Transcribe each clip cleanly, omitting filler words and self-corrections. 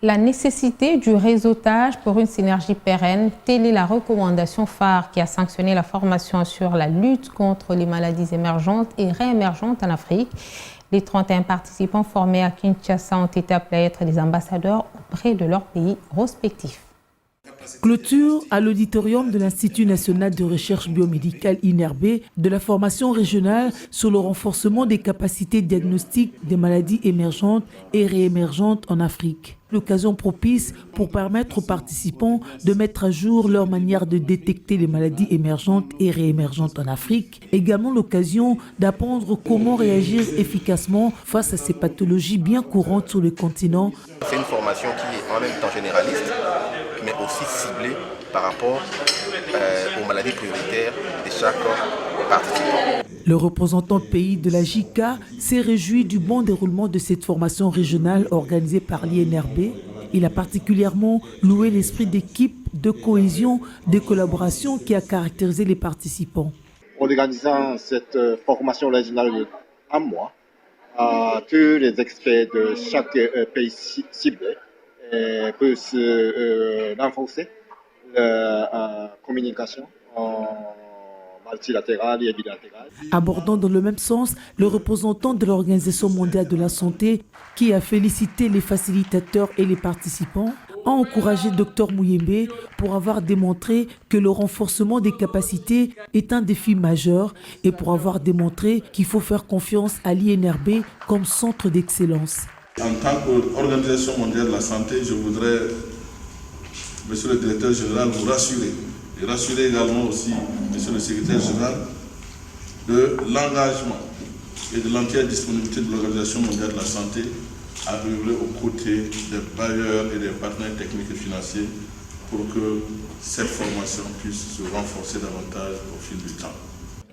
La nécessité du réseautage pour une synergie pérenne, telle est la recommandation phare qui a sanctionné la formation sur la lutte contre les maladies émergentes et réémergentes en Afrique. Les 31 participants formés à Kinshasa ont été appelés à être des ambassadeurs auprès de leurs pays respectifs. Clôture à l'auditorium de l'Institut national de recherche biomédicale INRB de la formation régionale sur le renforcement des capacités diagnostiques des maladies émergentes et réémergentes en Afrique. L'occasion propice pour permettre aux participants de mettre à jour leur manière de détecter les maladies émergentes et réémergentes en Afrique. Également l'occasion d'apprendre comment réagir efficacement face à ces pathologies bien courantes sur le continent. C'est une formation qui est en même temps généraliste, mais aussi ciblée par rapport aux maladies prioritaires de chaque participant. Le représentant pays de la JICA s'est réjoui du bon déroulement de cette formation régionale organisée par l'INRB. Il a particulièrement loué l'esprit d'équipe, de cohésion, de collaboration qui a caractérisé les participants. En organisant cette formation régionale de 1 mois, tous les experts de chaque pays ciblé peuvent se renforcer la communication multilatérale et bilatérale. Abordant dans le même sens, le représentant de l'Organisation mondiale de la santé, qui a félicité les facilitateurs et les participants, a encouragé Dr Mouyembe pour avoir démontré que le renforcement des capacités est un défi majeur et pour avoir démontré qu'il faut faire confiance à l'INRB comme centre d'excellence. En tant qu'Organisation mondiale de la santé, je voudrais, monsieur le directeur général, vous rassurer. Et rassurer également aussi, monsieur le secrétaire général, de l'engagement et de l'entière disponibilité de l'Organisation mondiale de la santé à œuvrer aux côtés des bailleurs et des partenaires techniques et financiers pour que cette formation puisse se renforcer davantage au fil du temps.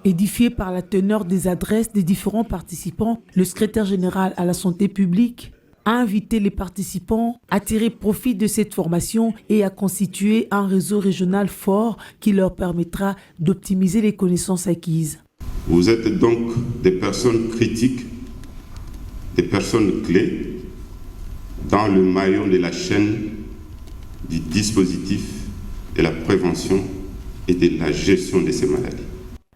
Édifié par la teneur des adresses des différents participants, le secrétaire général à la santé publique a invité les participants à tirer profit de cette formation et à constituer un réseau régional fort qui leur permettra d'optimiser les connaissances acquises. Vous êtes donc des personnes critiques, des personnes clés dans le maillon de la chaîne du dispositif de la prévention et de la gestion de ces maladies.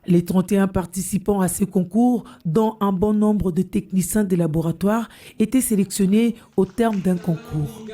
Les 31 participants à ce concours, dont un bon nombre de techniciens des laboratoires, étaient sélectionnés au terme d'un concours.